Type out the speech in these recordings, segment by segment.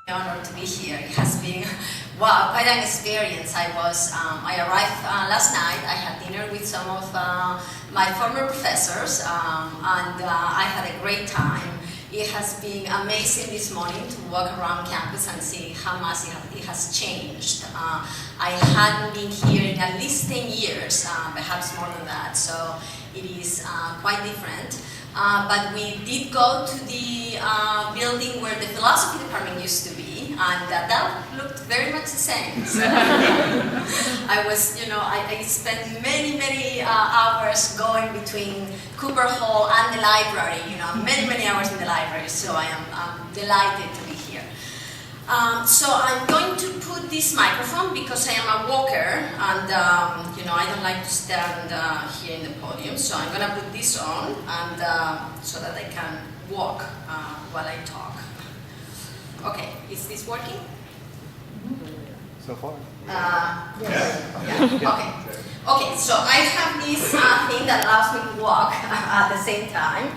Honored to be here. It has been, wow, quite an experience. I arrived last night. I had dinner with some of my former professors, and I had a great time. It has been amazing this morning to walk around campus and see how much it has changed. I hadn't been here in at least 10 years, perhaps more than that, so it is quite different. But we did go to the building where the philosophy department used to be, and that looked very much the same. So I spent many hours going between Cooper Hall and the library, many hours in the library, so I am delighted to be here. So I'm going to put this microphone because I am a walker, and I don't like to stand here in the podium, so I'm going to put this on, and so that I can walk while I talk. Okay, is this working? So far. Yeah. Okay, so I have this thing that allows me to walk at the same time.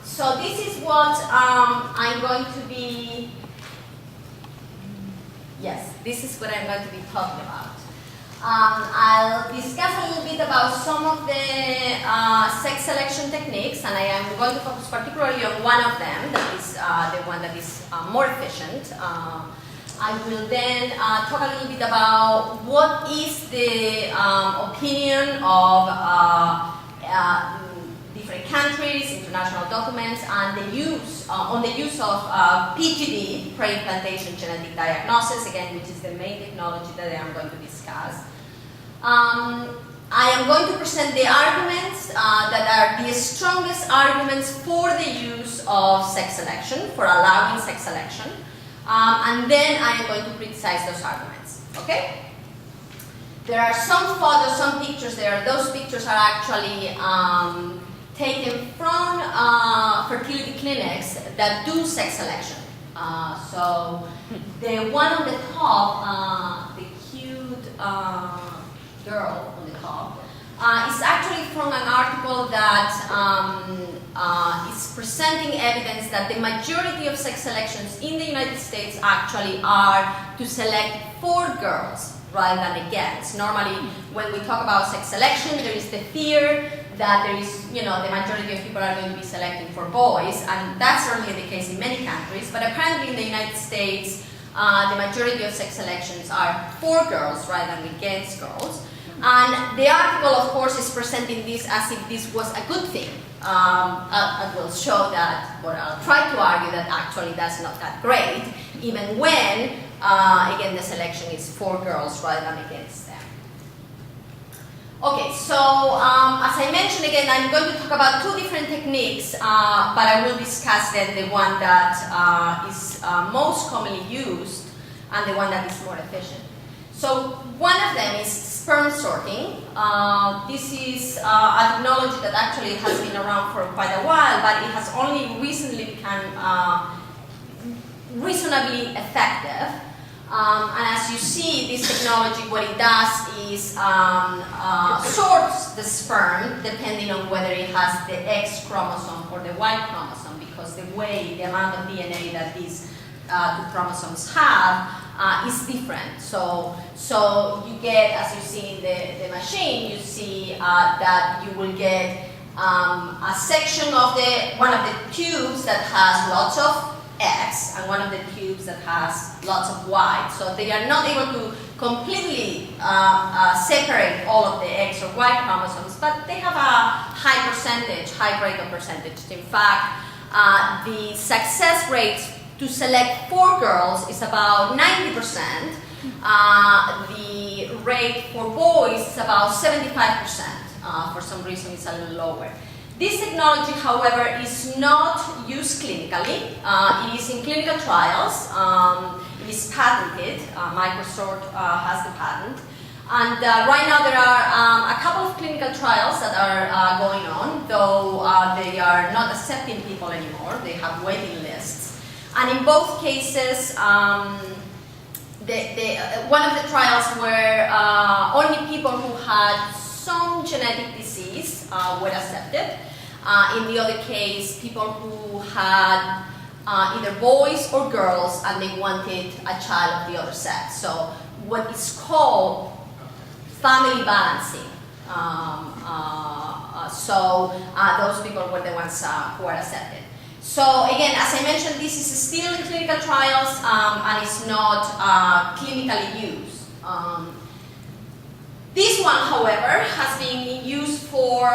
So this is what I'm going to be. Yes, this is what I'm going to be talking about. I'll discuss a little bit about some of the sex selection techniques, and I am going to focus particularly on one of them, that is the one that is more efficient. I will then talk a little bit about what is the opinion of different countries, international documents, and the use on the use of PGD, pre-implantation genetic diagnosis, again, which is the main technology that I am going to discuss. I am going to present the arguments that are the strongest arguments for the use of sex selection, for allowing sex selection, and then I am going to criticize those arguments. Okay? There are some photos, some pictures there. Those pictures are actually taken from fertility clinics that do sex selection. So the one on the top, the cute girl on the top, is actually from an article that is presenting evidence that the majority of sex selections in the United States actually are to select for girls rather than against. Normally, when we talk about sex selection, there is the fear that there is, the majority of people are going to be selecting for boys, and that's certainly the case in many countries, but apparently in the United States, the majority of sex selections are for girls rather than against girls. And the article, of course, is presenting this as if this was a good thing. I will show that, or I'll try to argue that actually that's not that great, even when, again, the selection is for girls rather than against them. Okay, so as I mentioned again, I'm going to talk about two different techniques, but I will discuss then the one that is most commonly used and the one that is more efficient. So one of them is sperm sorting. This is a technology that actually has been around for quite a while, but it has only recently become reasonably effective. And as you see, this technology, what it does is sorts the sperm depending on whether it has the X chromosome or the Y chromosome, because the amount of DNA that these two chromosomes have is different. So you get, as you see in the machine, you see that you will get a section of one of the tubes that has lots of X and one of the tubes that has lots of Y. So they are not able to completely separate all of the X or Y chromosomes, but they have a high rate of percentage. In fact, the success rate to select for girls is about 90%. The rate for boys is about 75%. For some reason, it's a little lower. This technology, however, is not used clinically. It is in clinical trials. It is patented. Microsoft has the patent. And right now there are a couple of clinical trials that are going on, though they are not accepting people anymore. They have waiting lists. And in both cases, one of the trials were only people who had some genetic disease were accepted. In the other case, people who had either boys or girls, and they wanted a child of the other sex. So what is called family balancing. Those people were the ones who were accepted. So again, as I mentioned, this is still in clinical trials and it's not clinically used. This one, however, has been used for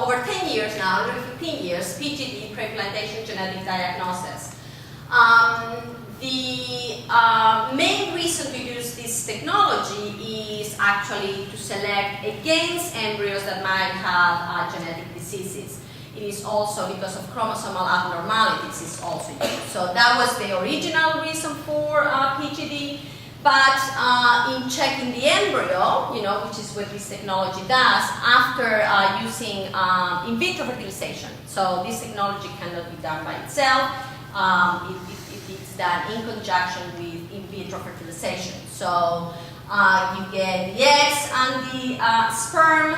over 10 years now, over 15 years, PGD, pre-implantation genetic diagnosis. The main reason to use this technology is actually to select against embryos that might have genetic diseases. It is also because of chromosomal abnormalities is also used. So that was the original reason for PGD. But in checking the embryo, which is what this technology does, after using in vitro fertilization. So this technology cannot be done by itself. It's done in conjunction with in vitro fertilization. So you get the eggs and the sperm,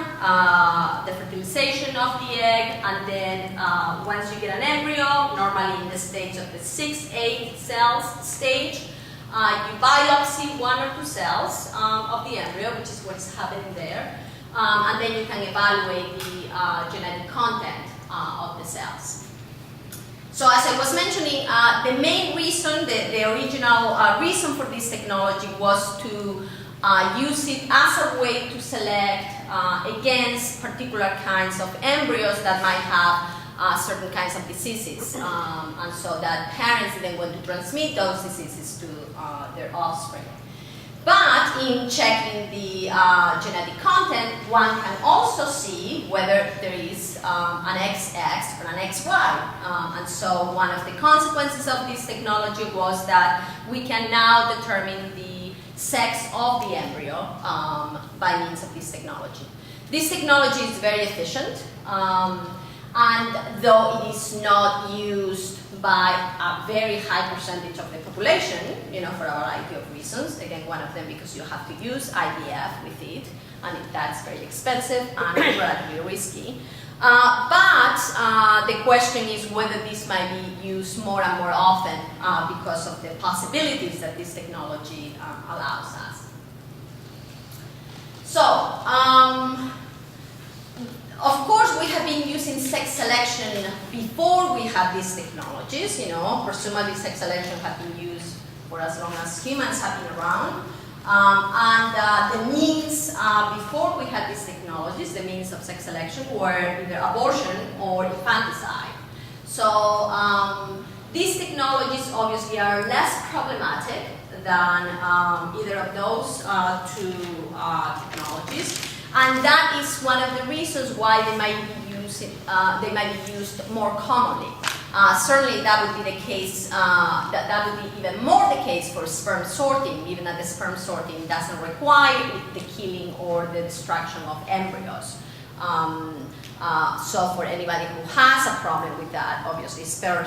the fertilization of the egg, and then once you get an embryo, normally in the stage of the 6-8 cells stage, you biopsy 1 or 2 cells of the embryo, which is what's happening there, and then you can evaluate the genetic content of the cells. So as I was mentioning, the main reason, the original reason for this technology was to use it as a way to select against particular kinds of embryos that might have certain kinds of diseases, and so that parents didn't want to transmit those diseases to their offspring. But in checking the genetic content, one can also see whether there is an XX or an XY. And so one of the consequences of this technology was that we can now determine the sex of the embryo by means of this technology. This technology is very efficient. And though it is not used by a very high percentage of the population, for a variety of reasons, again, one of them because you have to use IVF with it, and that's very expensive and relatively risky. But the question is whether this might be used more and more often because of the possibilities that this technology allows us. So, of course, we have been using sex selection before we had these technologies. Presumably sex selection had been used for as long as humans have been around. And the means before we had these technologies, the means of sex selection were either abortion or infanticide. So these technologies obviously are less problematic than either of those two technologies. And that is one of the reasons why they might be used more commonly. Certainly that would be the case, that would be even more the case for sperm sorting, even that the sperm sorting doesn't require the killing or the destruction of embryos. So for anybody who has a problem with that, obviously sperm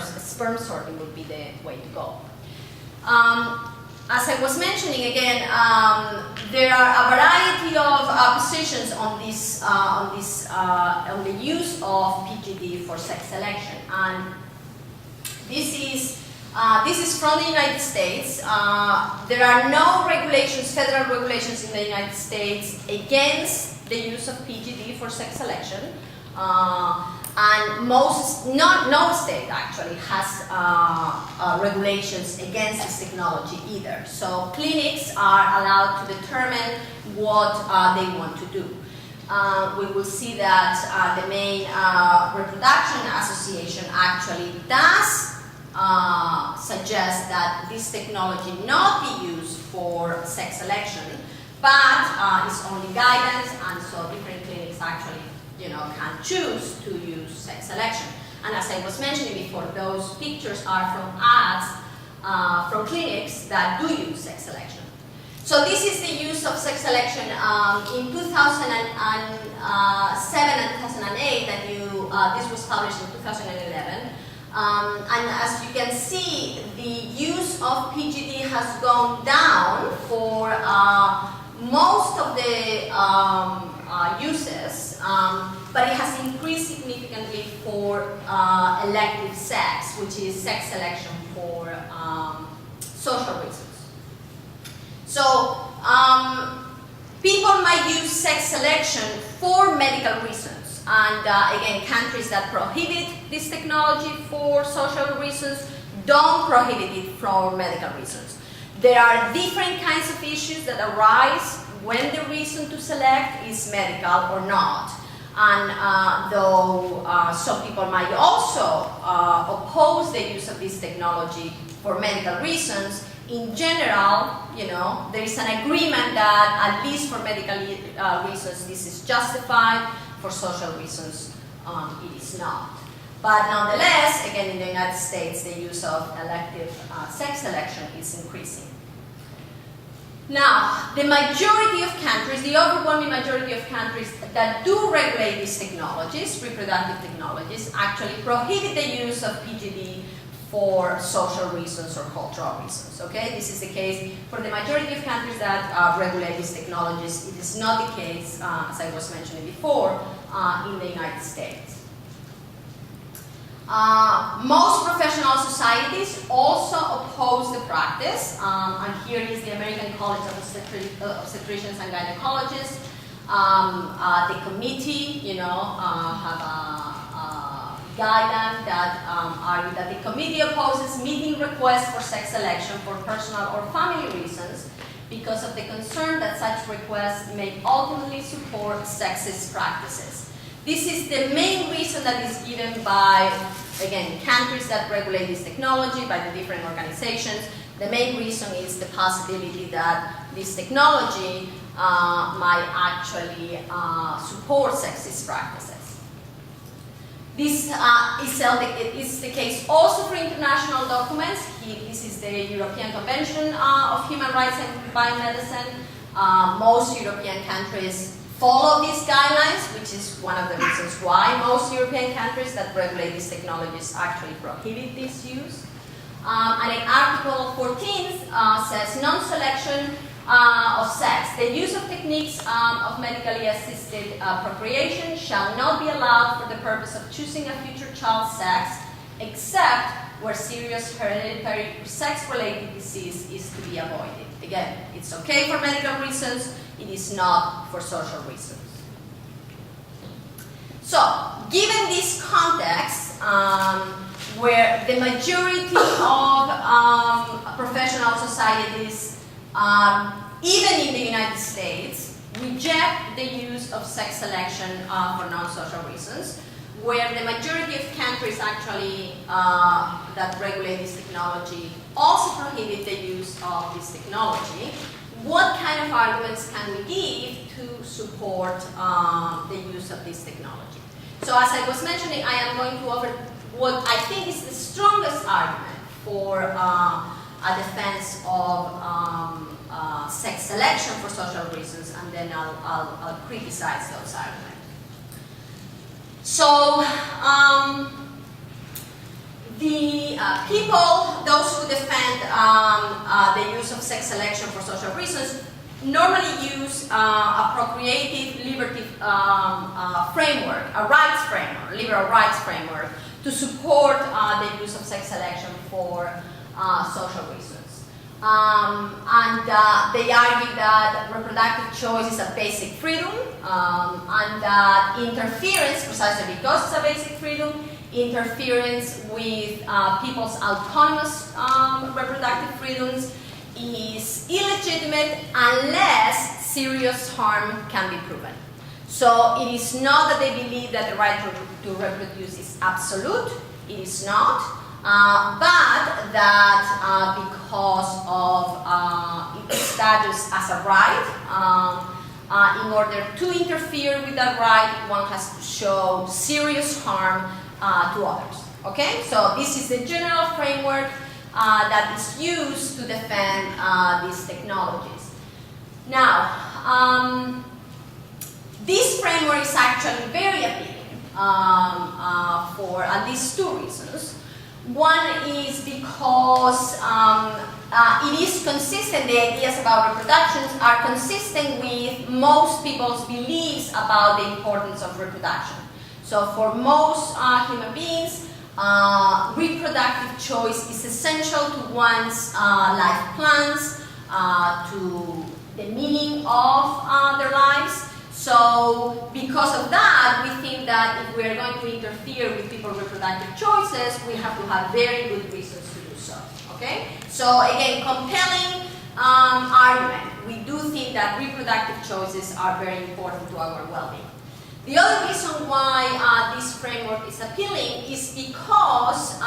sorting would be the way to go. As I was mentioning again, there are a variety of positions on the use of PGD for sex selection, and this is from the United States. There are no regulations, federal regulations in the United States against the use of PGD for sex selection. And no state actually has regulations against this technology either. So clinics are allowed to determine what they want to do. We will see that the main reproduction association actually does suggest that this technology not be used for sex selection, but it's only guidance, and so different clinics actually can choose to use sex selection. And as I was mentioning before, those pictures are from ads from clinics that do use sex selection. So this is the use of sex selection in 2007 and 2008, and this was published in 2011. And as you can see, the use of PGD has gone down for most of the uses. but it has increased significantly for elective sex, which is sex selection for social reasons. So people might use sex selection for medical reasons, and again, countries that prohibit this technology for social reasons don't prohibit it for medical reasons. There are different kinds of issues that arise when the reason to select is medical or not. And though some people might also oppose the use of this technology for medical reasons, in general, you know, there is an agreement that at least for medical reasons this is justified, for social reasons it is not. But nonetheless, again, in the United States, the use of elective sex selection is increasing. Now, the majority of countries, the overwhelming majority of countries that do regulate these technologies, reproductive technologies, actually prohibit the use of PGD for social reasons or cultural reasons, okay? This is the case for the majority of countries that regulate these technologies. It is not the case, as I was mentioning before, in the United States. Most professional societies also oppose the practice, and here is the American College of Obstetricians and Gynecologists. The committee, you know, have a guideline that argue that the committee opposes meeting requests for sex selection for personal or family reasons because of the concern that such requests may ultimately support sexist practices. This is the main reason that is given by, again, countries that regulate this technology, by the different organizations. The main reason is the possibility that this technology might actually support sexist practices. This is the case also for international documents. This is the European Convention of Human Rights and Biomedicine. Most European countries follow these guidelines, which is one of the reasons why most European countries that regulate these technologies actually prohibit this use. And in Article 14 says non-selection of sex. The use of techniques of medically assisted procreation shall not be allowed for the purpose of choosing a future child's sex, except where serious hereditary sex-related disease is to be avoided. Again, it's okay for medical reasons, it is not for social reasons. So, given this context, where the majority of professional societies, even in the United States, reject the use of sex selection for non-social reasons, where the majority of countries actually that regulate this technology also prohibit the use of this technology, what kind of arguments can we give to support the use of this technology? So as I was mentioning, I am going to offer what I think is the strongest argument for a defense of sex selection for social reasons, and then I'll criticize those arguments. So, the people, those who defend the use of sex selection for social reasons, normally use a procreative liberty framework, a rights framework, liberal rights framework, to support the use of sex selection for social reasons. And they argue that reproductive choice is a basic freedom, and that interference, precisely because it's a basic freedom, interference with people's autonomous reproductive freedoms is illegitimate unless serious harm can be proven. So it is not that they believe that the right to reproduce is absolute, it is not, but that because of its status as a right, in order to interfere with that right, one has to show serious harm to others. Okay, so this is the general framework that is used to defend these technologies. Now, this framework is actually very appealing for at least two reasons. One is because it is consistent, the ideas about reproductions are consistent with most people's beliefs about the importance of reproduction. So for most human beings, reproductive choice is essential to one's life plans, to the meaning of their lives. So because of that, we think that if we are going to interfere with people's reproductive choices, we have to have very good reasons to do so. Okay? So again, compelling argument. We do think that reproductive choices are very important to our well-being. The other reason why this framework is appealing is because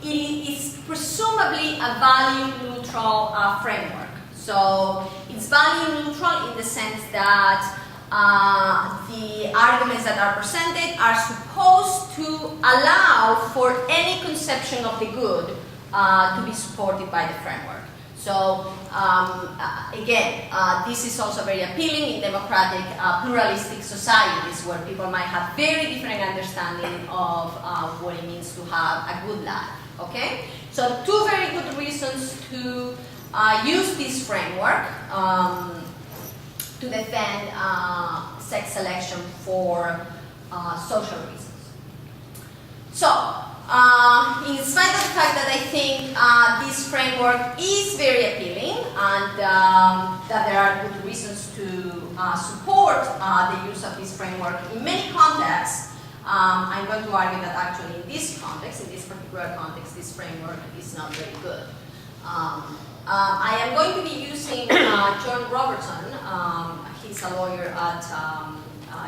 it is presumably a value-neutral framework. So it's value-neutral in the sense that the arguments that are presented are supposed to allow for any conception of the good to be supported by the framework. So again, this is also very appealing in democratic, pluralistic societies where people might have very different understanding of what it means to have a good life. Okay? So two very good reasons to use this framework to defend sex selection for social reasons. So, in spite of the fact that I think this framework is very appealing and that there are good reasons to support the use of this framework in many contexts, I'm going to argue that actually in this context, in this particular context, this framework is not very good. I am going to be using John Robertson. He's a lawyer at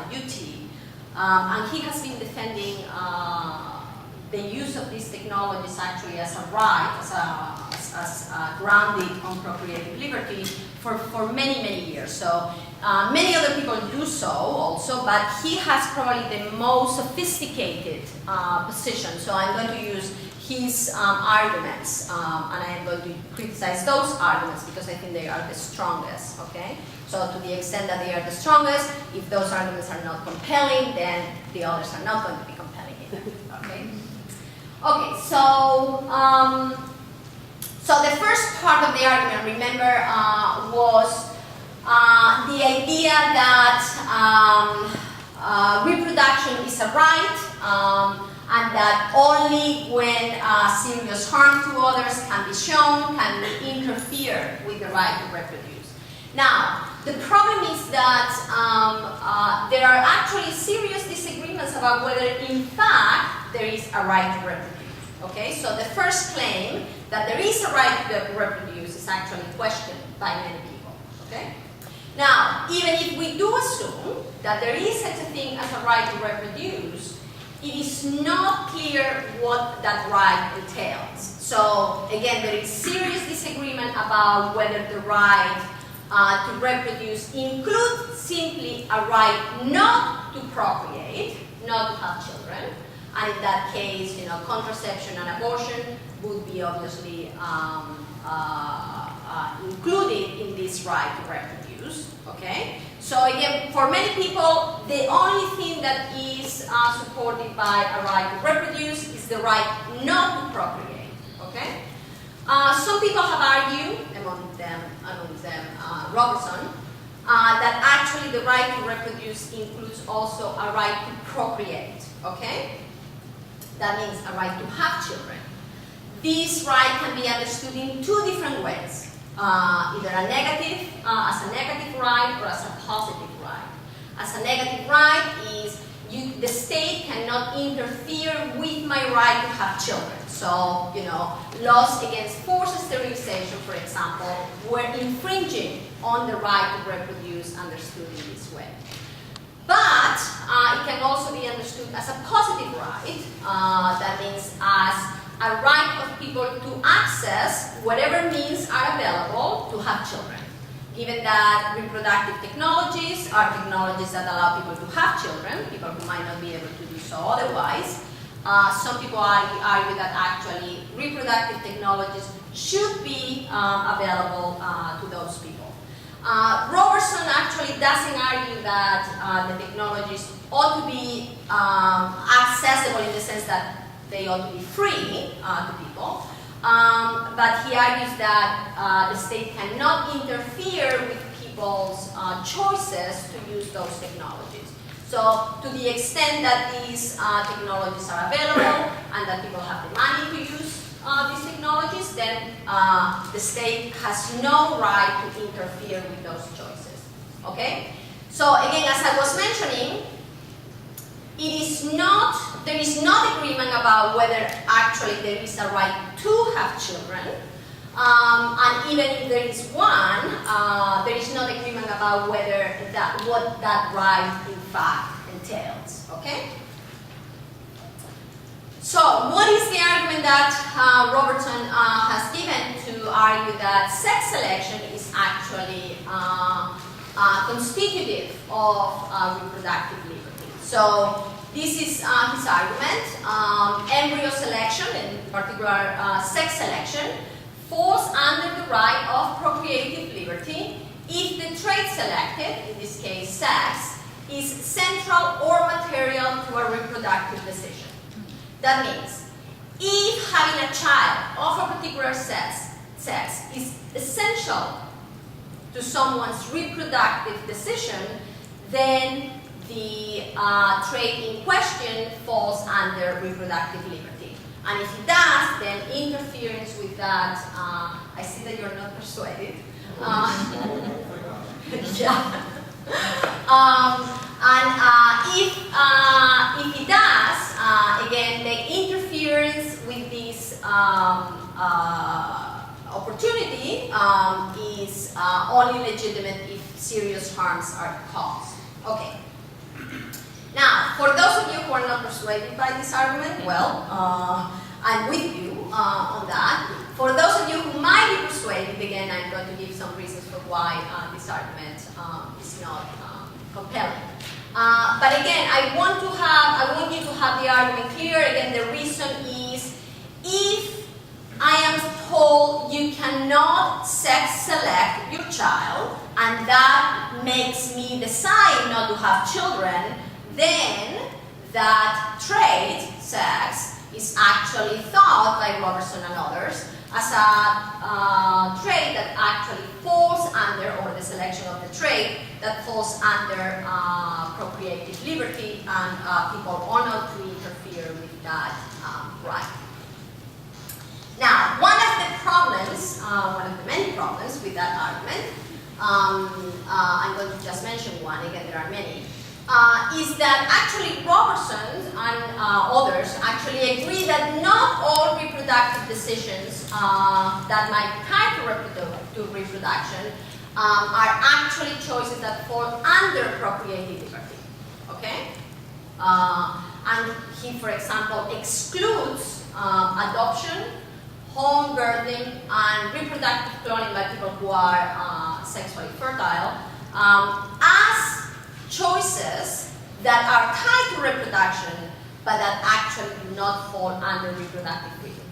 UT, and he has been defending the use of these technologies actually as a right, as grounded on procreative liberty for many, many years. So many other people do so also, but he has probably the most sophisticated position. So I'm going to use his arguments, and I am going to criticize those arguments because I think they are the strongest, okay? So to the extent that they are the strongest, if those arguments are not compelling, then the others are not going to be compelling either, okay? Okay, so, so the first part of the argument, remember, was the idea that reproduction is a right, and that only when serious harm to others can be shown can we interfere with the right to reproduce. Now, the problem is that there are actually serious disagreements about whether in fact there is a right to reproduce. Okay, so the first claim that there is a right to reproduce is actually questioned by many people. Okay? Now, even if we do assume that there is such a thing as a right to reproduce, it is not clear what that right entails. So, again, there is serious disagreement about whether the right to reproduce includes simply a right not to procreate, not to have children, and in that case, you know, contraception and abortion would be obviously included in this right to reproduce, okay? So again, for many people, the only thing that is supported by a right to reproduce is the right not to procreate, okay? Some people have argued, among them Robertson, that actually the right to reproduce includes also a right to procreate, okay? That means a right to have children. This right can be understood in two different ways. Either a negative, as a negative right or as a positive right. As a negative right is the state cannot interfere with my right to have children. So, you know, laws against forced sterilization, for example, were infringing on the right to reproduce understood in this way. But it can also be understood as a positive right. That means as a right of people to access whatever means are available to have children. Given that reproductive technologies are technologies that allow people to have children, people who might not be able to do so otherwise, some people argue that actually reproductive technologies should be available to those people. Robertson actually doesn't argue that the technologies ought to be accessible in the sense that they ought to be free to people, but he argues that the state cannot interfere with people's choices to use those technologies. So to the extent that these technologies are available and that people have the money to use these technologies, then the state has no right to interfere with those choices. Okay? So again, as I was mentioning, there is not agreement about whether actually there is a right to have children. And even if there is one, there is not agreement about whether what that right in fact entails. Okay? So, what is the argument that Robertson has given to argue that sex selection is actually constitutive of reproductive liberty? So, this is his argument. Embryo selection, in particular sex selection, falls under the right of procreative liberty if the trait selected, in this case sex, is central or material to a reproductive decision. That means, if having a child of a particular sex is essential to someone's reproductive decision, then the trait in question falls under reproductive liberty. And if it does, then interference with that, I see that you're not persuaded. Yeah. If it does, again, the interference with this opportunity is only legitimate if serious harms are caused. Okay. Now, for those of you who are not persuaded by this argument, well, I'm with you on that. For those of you who might be persuaded, again, I'm going to give some reasons for why this argument is not compelling. But again, I want you to have the argument clear. Again, the reason is, if I am told you cannot sex select your child, and that makes me decide not to have children, then that trait, sex, is actually thought by Robertson and others as a trait that actually falls under, or the selection of the trait that falls under procreative liberty, and people are not to interfere with that right. Now, one of the many problems with that argument, I'm going to just mention one, again there are many, is that actually Robertson and others actually agree that not all reproductive decisions that might be tied to reproduction are actually choices that fall under procreative liberty. Okay? And he, for example, excludes adoption, home birthing, and reproductive cloning by people who are sexually fertile as choices that are tied to reproduction, but that actually do not fall under reproductive freedom.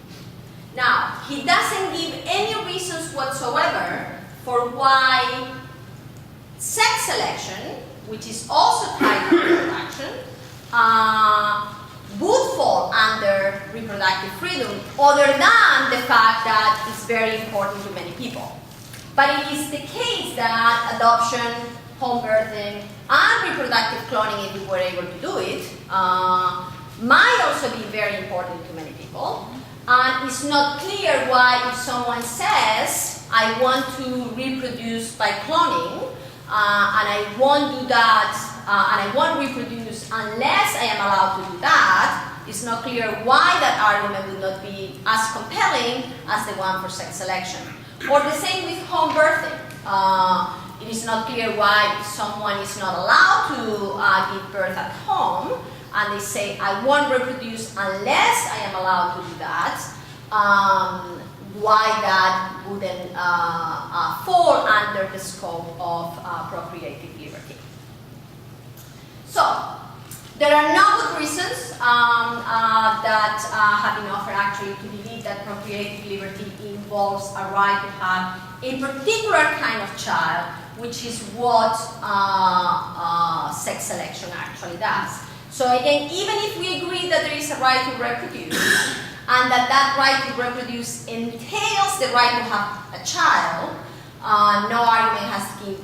Now, he doesn't give any reasons whatsoever for why sex selection, which is also tied to reproduction, would fall under reproductive freedom, other than the fact that it's very important to many people. But it is the case that adoption, home birthing, and reproductive cloning, if we were able to do it, might also be very important to many people. And it's not clear why, if someone says, I want to reproduce by cloning, and I won't do that, and I won't reproduce unless I am allowed to do that, it's not clear why that argument would not be as compelling as the one for sex selection. Or the same with home birthing. It is not clear why, if someone is not allowed to give birth at home, and they say, I won't reproduce unless I am allowed to do that, why that wouldn't fall under the scope of procreative liberty. So, there are no good reasons that have been offered actually to believe that procreative liberty involves a right to have a particular kind of child, which is what sex selection actually does. So again, even if we agree that there is a right to reproduce, and that right to reproduce entails the right to have a child, no argument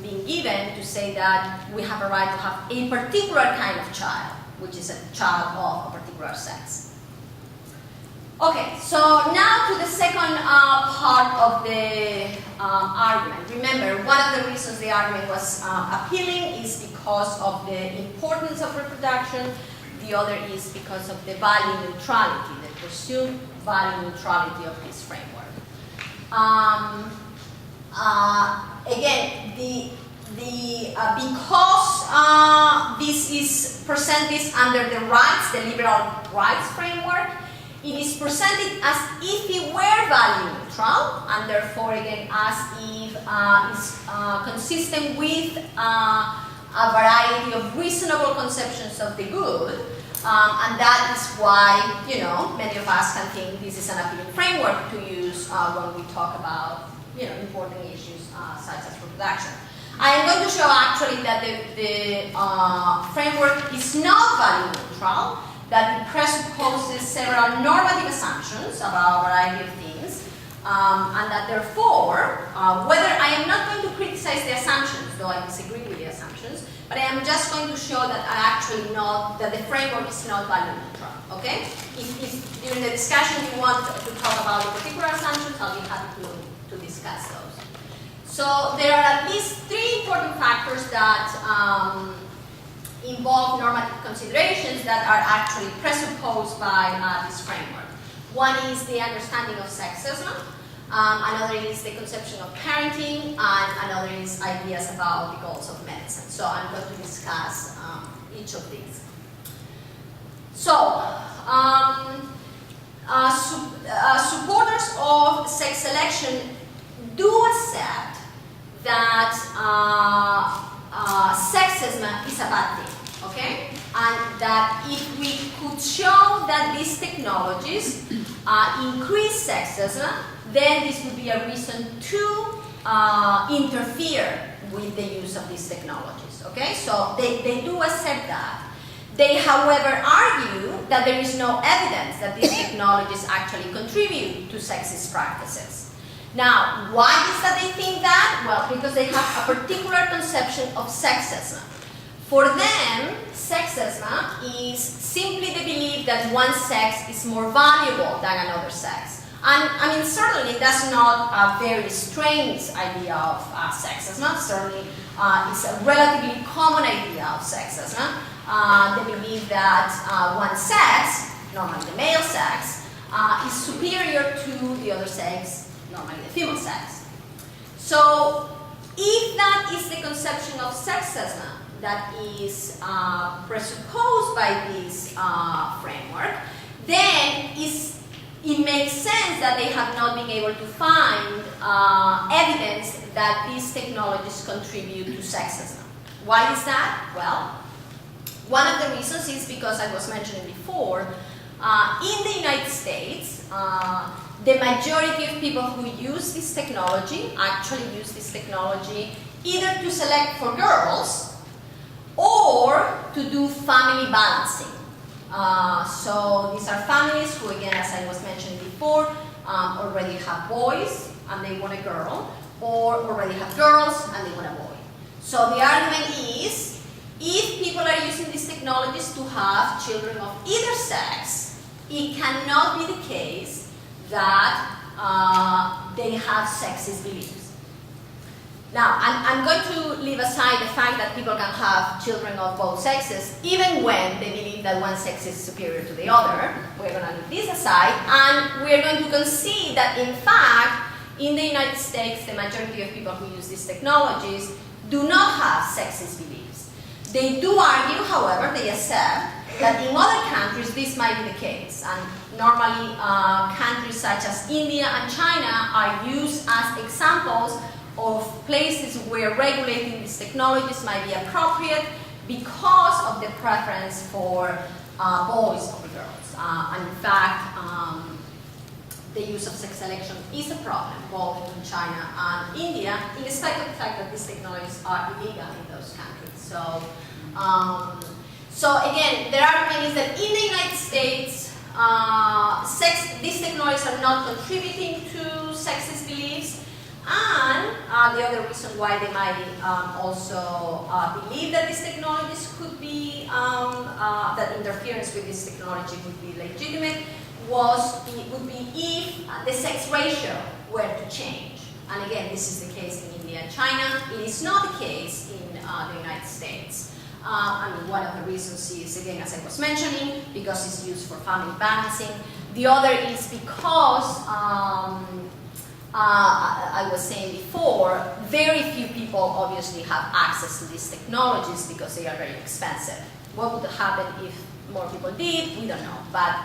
being given to say that we have a right to have a particular kind of child, which is a child of a particular sex. Okay, so now to the second part of the argument. Remember, one of the reasons the argument was appealing is because of the importance of reproduction. The other is because of the value neutrality, the presumed value neutrality of this framework. Again, because this is presented under the rights, the liberal rights framework, it is presented as if it were value neutral, and therefore, again, as if it's consistent with a variety of reasonable conceptions of the good, and that is why, many of us can think this is an appealing framework to use when we talk about, important issues such as reproduction. I am going to show actually that the framework is not value neutral, that it presupposes several normative assumptions about a variety of things, and that therefore, whether I am not going to criticize the assumptions, though I disagree with the assumptions, but I am just going to show that I actually know that the framework is not value neutral, okay? If during the discussion you want to talk about the particular assumptions, I'll be happy to discuss those. So there are at least three important factors that involve normative considerations that are actually presupposed by this framework. One is the understanding of sexism, another is the conception of parenting, and another is ideas about the goals of medicine. So I'm going to discuss each of these. So, supporters of sex selection do accept that sexism is a bad thing. Okay? And that if we could show that these technologies increase sexism, then this would be a reason to interfere with the use of these technologies. Okay? So they do accept that. They, however, argue that there is no evidence that these technologies actually contribute to sexist practices. Now, why is that they think that? Well, because they have a particular conception of sexism. For them, sexism is simply the belief that one sex is more valuable than another sex. And I mean, certainly that's not a very strange idea of sexism. Certainly, it's a relatively common idea of sexism. The belief that one sex, normally the male sex, is superior to the other sex, normally the female sex. So, if that is the conception of sexism that is presupposed by this framework, then it makes sense that they have not been able to find evidence that these technologies contribute to sexism. Why is that? Well, one of the reasons is because, I was mentioning before, in the United States, the majority of people who use this technology actually use this technology either to select for girls or to do family balancing. So these are families who, again, as I was mentioning before, already have boys and they want a girl, or already have girls and they want a boy. So the argument is, if people are using these technologies to have children of either sex, it cannot be the case that they have sexist beliefs. Now, I'm going to leave aside the fact that people can have children of both sexes, even when they believe that one sex is superior to the other. We're going to leave this aside, and we're going to concede that, in fact, in the United States, the majority of people who use these technologies do not have sexist beliefs. They do argue, however, they accept that in other countries this might be the case, and normally countries such as India and China are used as examples of places where regulating these technologies might be appropriate because of the preference for boys over girls. And in fact, the use of sex selection is a problem both in China and India, in spite of the fact that these technologies are illegal in those countries. So again, their argument is that in the United States, these technologies are not contributing to sexist beliefs, And the other reason why they might also believe that these technologies could be, that interference with this technology would be legitimate, would be if the sex ratio were to change. And again, this is the case in India and China. It is not the case in the United States. I mean, one of the reasons is, again, as I was mentioning, because it's used for family balancing. The other is because, I was saying before, very few people obviously have access to these technologies because they are very expensive. What would happen if more people did? We don't know. But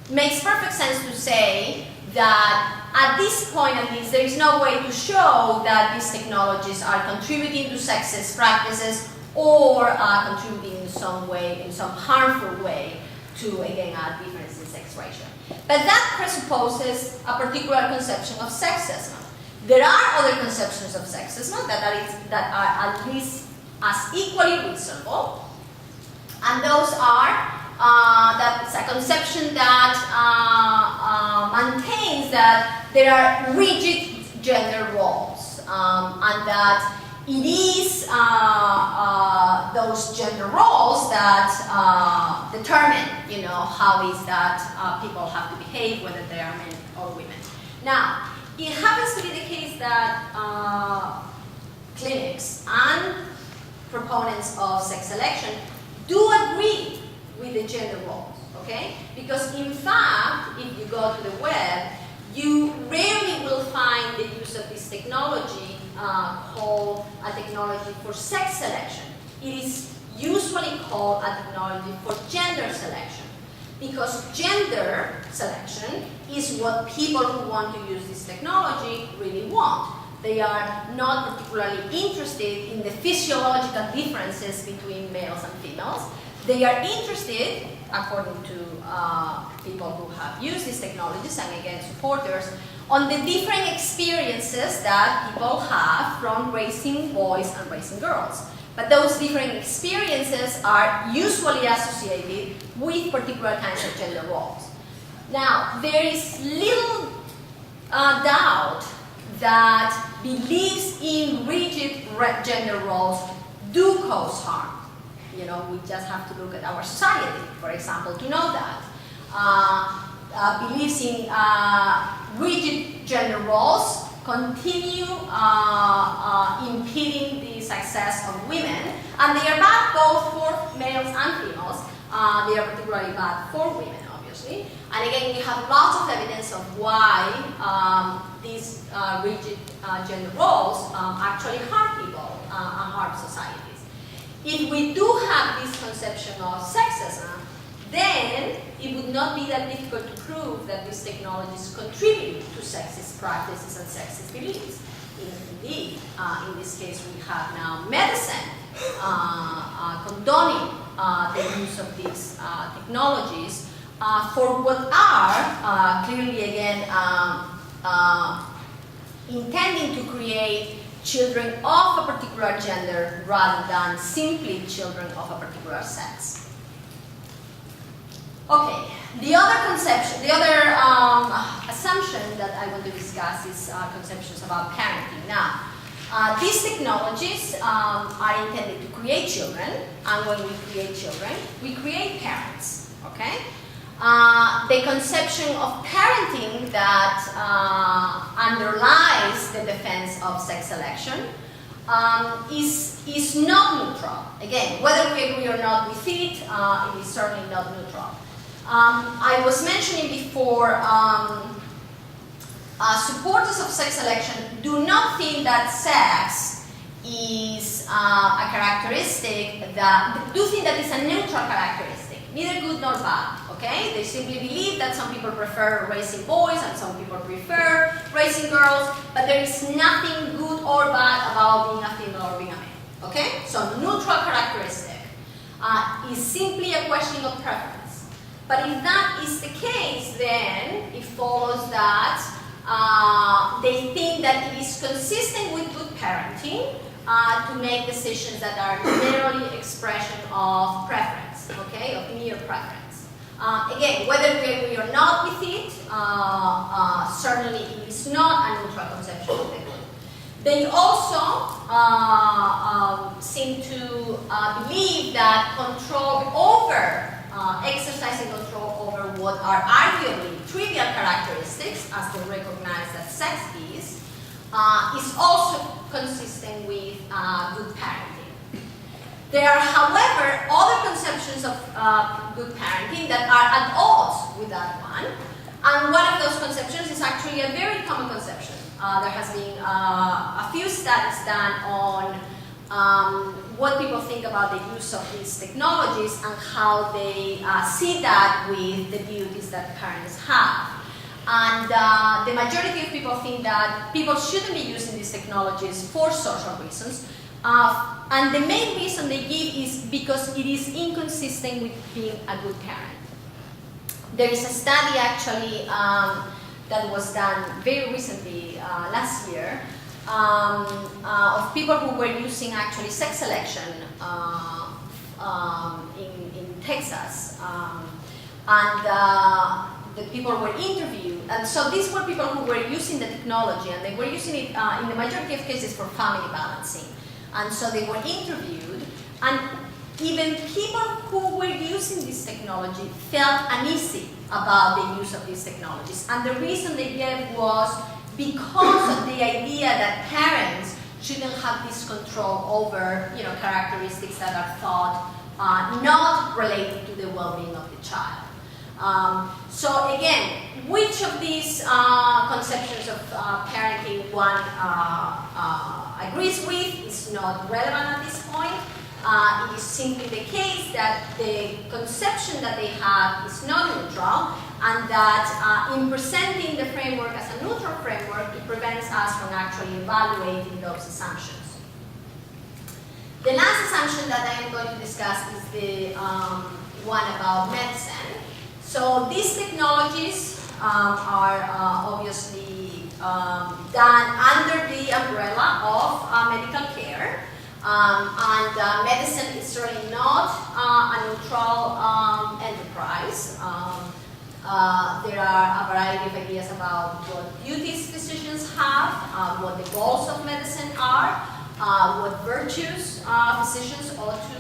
it makes perfect sense to say that at this point at least, there is no way to show that these technologies are contributing to sexist practices or contributing in some way, in some harmful way, to, again, a difference in sex ratio. But that presupposes a particular conception of sexism. There are other conceptions of sexism that are at least as equally reasonable, and those are that's a conception that maintains that there are rigid gender roles, and that it is those gender roles that determine, how is that people have to behave, whether they are men or women. Now, it happens to be the case that clinics and proponents of sex selection do agree with the gender roles, okay? Because in fact, if you go to the web, you rarely will find the use of this technology called a technology for sex selection. It is usually called a technology for gender selection, because gender selection is what people who want to use this technology really want. They are not particularly interested in the physiological differences between males and females. They are interested, according to people who have used these technologies, and again, supporters, on the different experiences that people have from raising boys and raising girls. But those different experiences are usually associated with particular kinds of gender roles. Now, there is little doubt that beliefs in rigid gender roles do cause harm. We just have to look at our society, for example, to know that. Beliefs in rigid gender roles continue impeding the success of women, and they are bad both for males and females. They are particularly bad for women, obviously. And again, we have lots of evidence of why these rigid gender roles actually harm people and harm societies. If we do have this conception of sexism, then it would not be that difficult to prove that these technologies contribute to sexist practices and sexist beliefs. Indeed, in this case, we have now medicine condoning the use of these technologies for what are clearly, again, intending to create children of a particular gender rather than simply children of a particular sex. Okay, the other conception, the other assumption that I want to discuss is conceptions about parenting. Now, these technologies are intended to create children, and when we create children, we create parents, okay? The conception of parenting that underlies the defense of sex selection is not neutral. Again, whether we agree or not with it, it is certainly not neutral. I was mentioning before, supporters of sex selection do not think that sex is a characteristic that, do think that it's a neutral characteristic, neither good nor bad, okay? They simply believe that some people prefer raising boys and some people prefer raising girls, but there is nothing good or bad about being a female or being a male, okay? So neutral characteristic is simply a question of preference. But if that is the case, then it follows that they think that it is consistent with good parenting to make decisions that are merely expression of preference, okay, of mere preference. Again, whether we agree or not with it, certainly it is not a neutral conception of the good. They also seem to believe that control over, exercising control over what are arguably trivial characteristics, as they recognize that sex is also consistent with good parenting. There are, however, other conceptions of good parenting that are at odds with that one. And one of those conceptions is actually a very common conception. There has been a few studies done on what people think about the use of these technologies and how they see that with the duties that parents have. And the majority of people think that people shouldn't be using these technologies for social reasons. And the main reason they give is because it is inconsistent with being a good parent. There is a study actually that was done very recently, last year, of people who were using actually sex selection in Texas. The people were interviewed, and so these were people who were using the technology, and they were using it in the majority of cases for family balancing. And so they were interviewed, and even people who were using this technology felt uneasy about the use of these technologies. And the reason they gave was because of the idea that parents shouldn't have this control over, characteristics that are thought not related to the well-being of the child. So again, which of these conceptions of parenting one agrees with is not relevant at this point. It is simply the case that the conception that they have is not neutral, and that in presenting the framework as a neutral framework, it prevents us from actually evaluating those assumptions. The last assumption that I am going to discuss is the one about medicine. So these technologies are obviously done under the umbrella of medical care. Medicine is certainly not a neutral enterprise. There are a variety of ideas about what duties physicians have, what the goals of medicine are, what virtues physicians ought to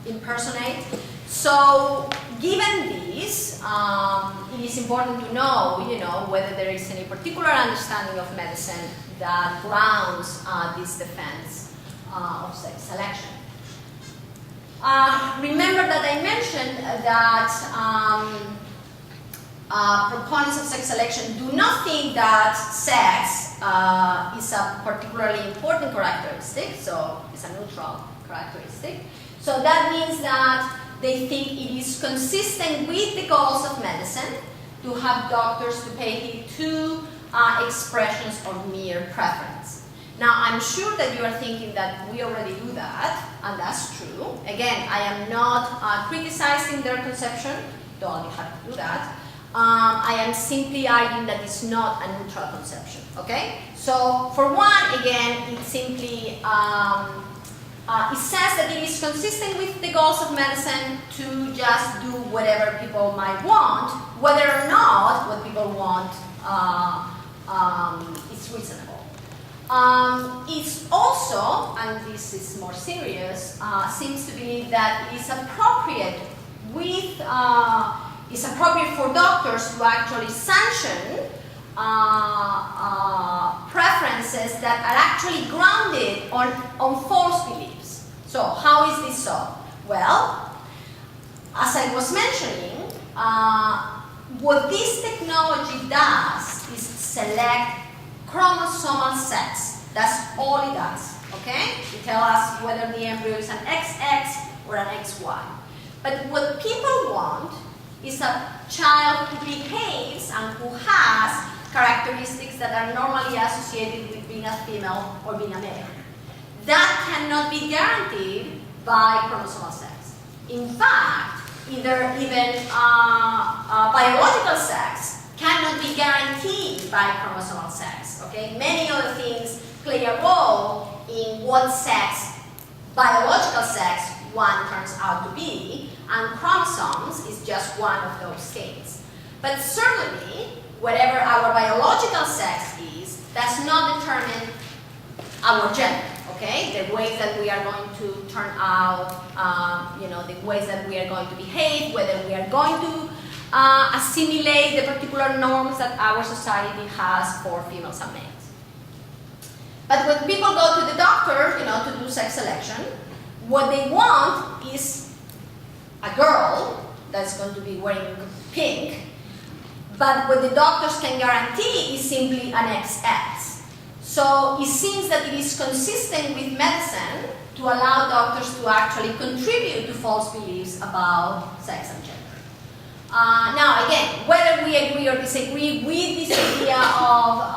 impersonate. So, given this, it is important to know, whether there is any particular understanding of medicine that grounds this defense of sex selection. Remember that I mentioned that proponents of sex selection do not think that sex is a particularly important characteristic, so it's a neutral characteristic. So that means that they think it is consistent with the goals of medicine to have doctors to pay heed to expressions of mere preference. Now, I'm sure that you are thinking that we already do that, and that's true. Again, I am not criticizing their conception, though you have to do that. I am simply arguing that it's not a neutral conception, okay? So, for one, again, it simply it says that it is consistent with the goals of medicine to just do whatever people might want, whether or not what people want is reasonable. It's also, and this is more serious, seems to believe that it is appropriate for doctors to actually sanction preferences that are actually grounded on false beliefs. So, how is this so? Well, as I was mentioning, what this technology does is select chromosomal sex. That's all it does, okay? It tells us whether the embryo is an XX or an XY. But what people want is a child who behaves and who has characteristics that are normally associated with being a female or being a male. That cannot be guaranteed by chromosomal sex. In fact, even biological sex cannot be guaranteed by chromosomal sex. Okay, many other things play a role in what sex, biological sex, one turns out to be, and chromosomes is just one of those things. But certainly, whatever our biological sex is, does not determine our gender, okay? The ways that we are going to turn out, the ways that we are going to behave, whether we are going to assimilate the particular norms that our society has for females and males. But when people go to the doctor, to do sex selection, what they want is a girl that's going to be wearing pink, but what the doctors can guarantee is simply an XX. So it seems that it is consistent with medicine to allow doctors to actually contribute to false beliefs about sex and gender. Now, again, whether we agree or disagree with this idea of,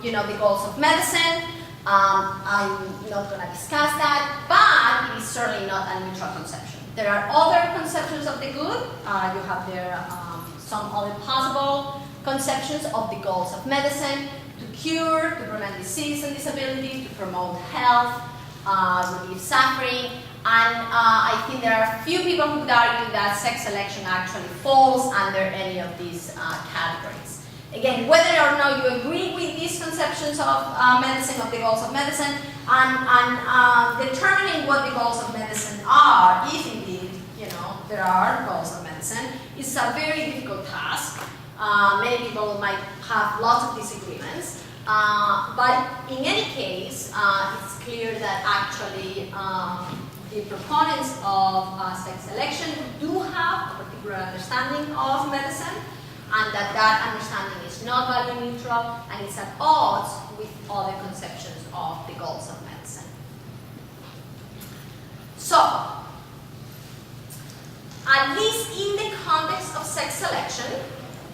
the goals of medicine, I'm not going to discuss that, but it is certainly not a neutral conception. There are other conceptions of the good. You have there some other possible conceptions of the goals of medicine: to cure, to prevent disease and disability, to promote health, relieve suffering. And I think there are a few people who would argue that sex selection actually falls under any of these categories. Again, whether or not you agree with these conceptions of medicine, of the goals of medicine, and determining what the goals of medicine are, if indeed, there are goals of medicine, is a very difficult task. Many people might have lots of disagreements, but in any case, it's clear that actually the proponents of sex selection do have a particular understanding of medicine, and that understanding is not value neutral and is at odds with other conceptions of the goals of medicine. So, at least in the context of sex selection,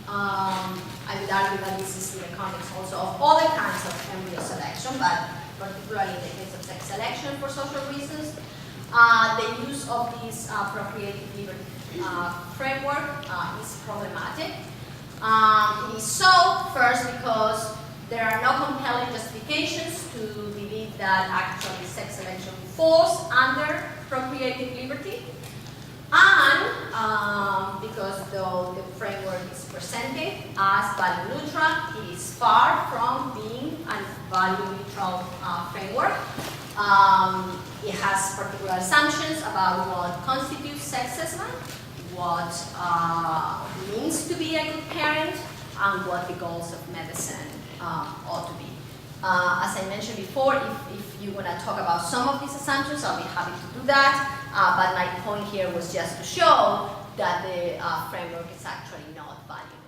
I would argue that this is in the context also of other kinds of embryo selection, but particularly in the case of sex selection for social reasons, the use of this procreative liberty framework is problematic. It is so, first, because there are no compelling justifications to believe that actually sex selection falls under procreative liberty, and because though the framework is presented as value neutral, it is far from being a value neutral framework. It has particular assumptions about what constitutes sexism, what means to be a good parent, and what the goals of medicine ought to be. As I mentioned before, if you want to talk about some of these assumptions, I'll be happy to do that. But my point here was just to show that the framework is actually not valid.